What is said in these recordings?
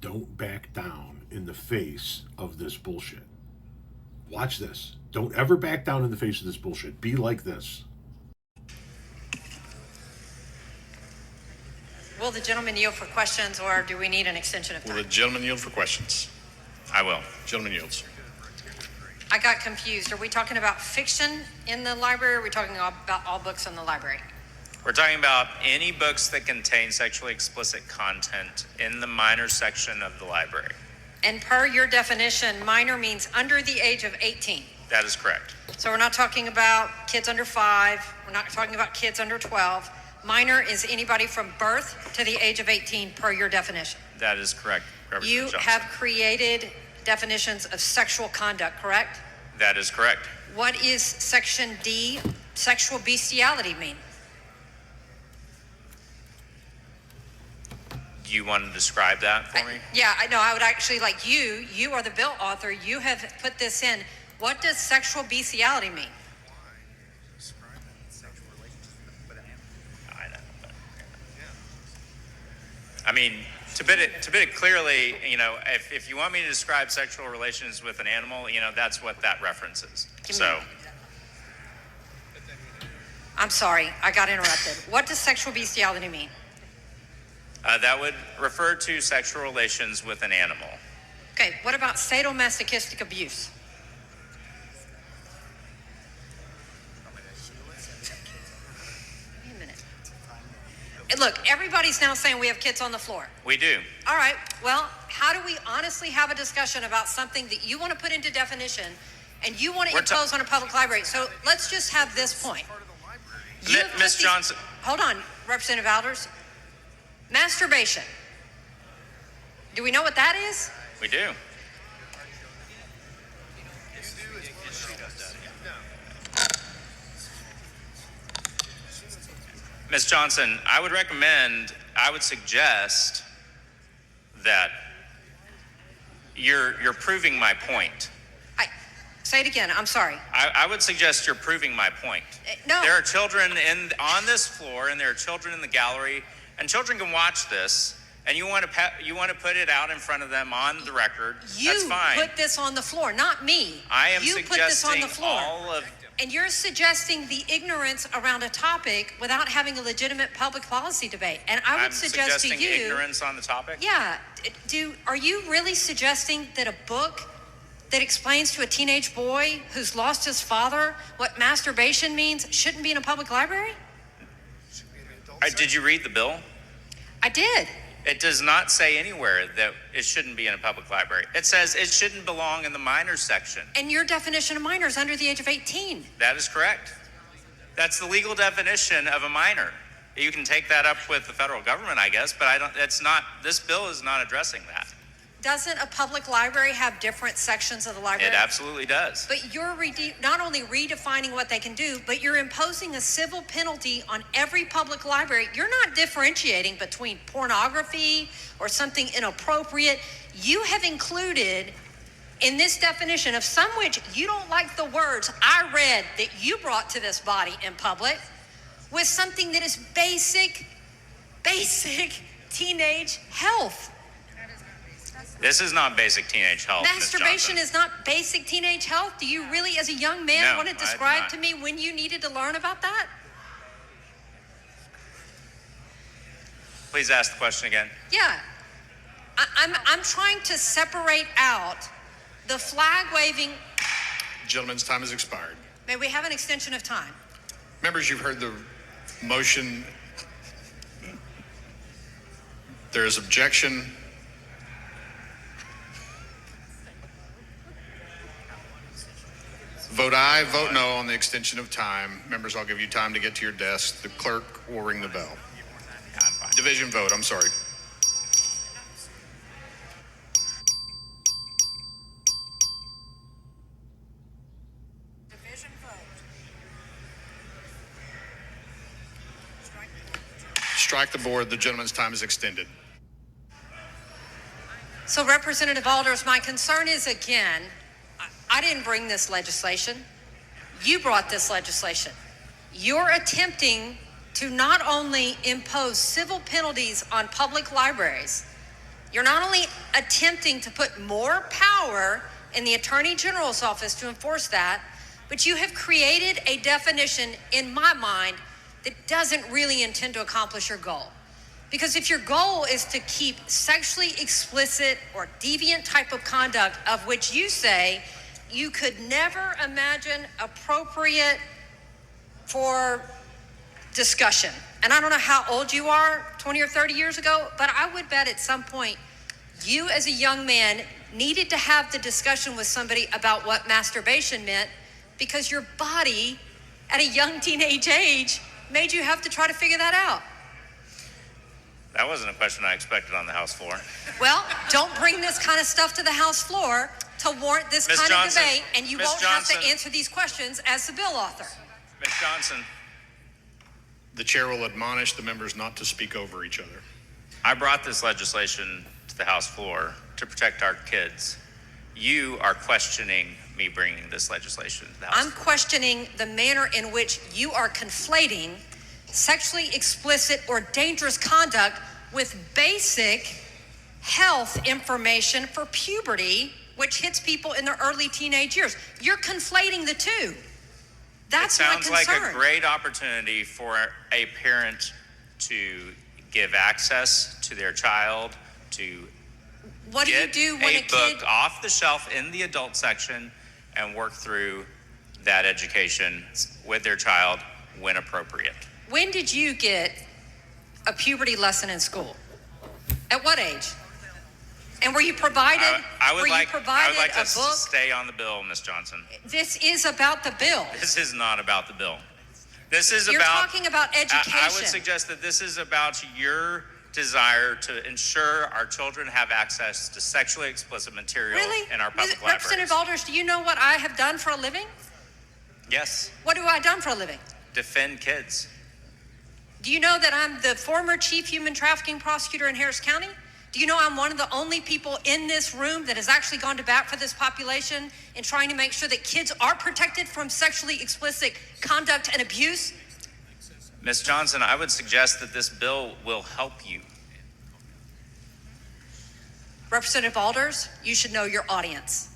don't back down in the face of this bullshit. Watch this. Don't ever back down in the face of this bullshit. Be like this. Will the gentleman yield for questions, or do we need an extension of time? Will the gentleman yield for questions? I will. Gentleman yields. I got confused. Are we talking about fiction in the library, or are we talking about all books in the library? We're talking about any books that contain sexually explicit content in the minor section of the library. And per your definition, minor means under the age of 18. That is correct. So we're not talking about kids under 5. We're not talking about kids under 12. Minor is anybody from birth to the age of 18 per your definition. That is correct, Representative You Johnson. have created definitions of sexual conduct, correct? That is correct. What is Section D, sexual bestiality, mean? Do you want to describe that for me? Yeah, I know. I would actually like you are the bill author. You have put this in. What does sexual bestiality mean? I know. I mean, to put it clearly, you know, if you want me to describe sexual relations with an animal, you know, that's what that references. So, I'm sorry, I got interrupted. What does sexual bestiality mean? that would refer to sexual relations with an animal. Okay, what about sadomasochistic abuse? Wait a minute. Look, everybody's now saying we have kids on the floor. We do. All right, well, how do we honestly have a discussion about something that you want to put into definition and you want to impose on a public library? So let's just have this point. Ms. Johnson. Hold on, Representative Alders. Masturbation. Do we know what that is? We do. Ms. Johnson, I would suggest that you're proving my point. Say it again, I'm sorry. I would suggest you're proving my point. No. There are children on this floor, and there are children in the gallery, and children can watch this, and you want to put it out in front of them on the record. That's fine. You put this on the floor, not me. I am you put this on the suggesting floor. And you're suggesting the ignorance around a topic without having a legitimate public policy debate. And I would suggest to you— I'm suggesting ignorance on the topic? Yeah. Are you really suggesting that a book that explains to a teenage boy who's lost his father what masturbation means shouldn't be in a public library? Did you read the bill? I did. It does not say anywhere that it shouldn't be in a public library. It says it shouldn't belong in the minor section. And your definition of minor is under the age of 18. That is correct. That's the legal definition of a minor. You can take that up with the federal government, I guess, but this bill is not addressing that. Doesn't a public library have different sections of the library? It absolutely does. But you're not only redefining what they can do, but you're imposing a civil penalty on every public library. You're not differentiating between pornography or something inappropriate. You have included in this definition, of some which you don't like the words I read that you brought to this body in public, with something that is basic teenage health. This is not basic teenage health. Masturbation is not basic teenage health? Do you really, as a young man, want to describe to me when you needed to learn about that? Please ask the question again. Yeah. I'm trying to separate out the flag waving. Gentleman's time has expired. May we have an extension of time? Members, you've heard the motion. There is objection. Vote aye, vote no on the extension of time. Members, I'll give you time to get to your desk. The clerk will ring the bell. Division vote, I'm sorry. Division vote. Strike the board. The gentleman's time is extended. So, Representative Alders, my concern is, again, I didn't bring this legislation. You brought this legislation. You're attempting to not only impose civil penalties on public libraries, You're not only attempting to put more power in the Attorney General's office to enforce that, but you have created a definition in my mind that doesn't really intend to accomplish your goal. Because if your goal is to keep sexually explicit or deviant type of conduct of which you say you could never imagine appropriate for discussion. And I don't know how old you are, 20 or 30 years ago, but I would bet at some point you as a young man needed to have the discussion with somebody about what masturbation meant because your body at a young teenage age made you have to try to figure that out. That wasn't a question I expected on the House floor. Well, don't bring this kind of stuff to the House floor to warrant this Ms. kind Johnson, of debate, and you Ms. won't Johnson. have to answer these questions as the bill author. Ms. Johnson, The chair will admonish the members not to speak over each other. I brought this legislation to the House floor to protect our kids. You are questioning me bringing this legislation to the House I'm floor. questioning the manner in which you are conflating sexually explicit or dangerous conduct with basic health information for puberty, which hits people in their early teenage years. You're conflating the two. That's my concern. It sounds like a great opportunity for a parent to give access to their child to What do you get do when a a kid? book off the shelf in the adult section and work through that education with their child when appropriate. When did you get a puberty lesson in school? At what age? And were you provided? I would like a us to book? stay on the bill, Ms. Johnson. This is about the bill. This is not about the bill. This is You're about talking about education. I would suggest that this is about your desire to ensure our children have access to sexually explicit material Really? in our public Representative libraries. Alders, do you know what I have done for a living? Yes, What have I done for a living? defend kids. Do you know that I'm the former chief human trafficking prosecutor in Harris County? Do you know I'm one of the only people in this room that has actually gone to bat for this population in trying to make sure that kids are protected from sexually explicit conduct and abuse? Ms. Johnson, I would suggest that this bill will help you. Representative Alders, you should know your audience.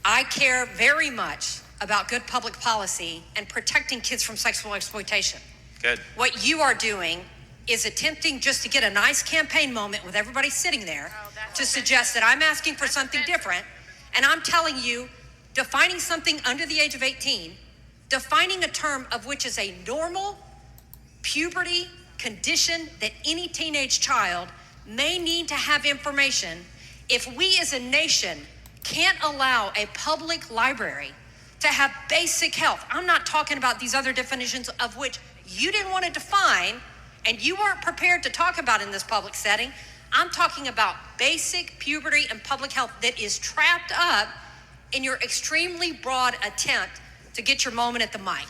I care very much about good public policy and protecting kids from sexual exploitation. Good. What you are doing is attempting just to get a nice campaign moment with everybody sitting there to suggest that I'm asking for something different. And I'm telling you, defining something under the age of 18, defining a term of which is a normal puberty condition that any teenage child may need to have information. If we as a nation can't allow a public library to have basic health, I'm not talking about these other definitions of which you didn't want to define and you weren't prepared to talk about in this public setting. I'm talking about basic puberty and public health that is trapped up in your extremely broad attempt to get your moment at the mic.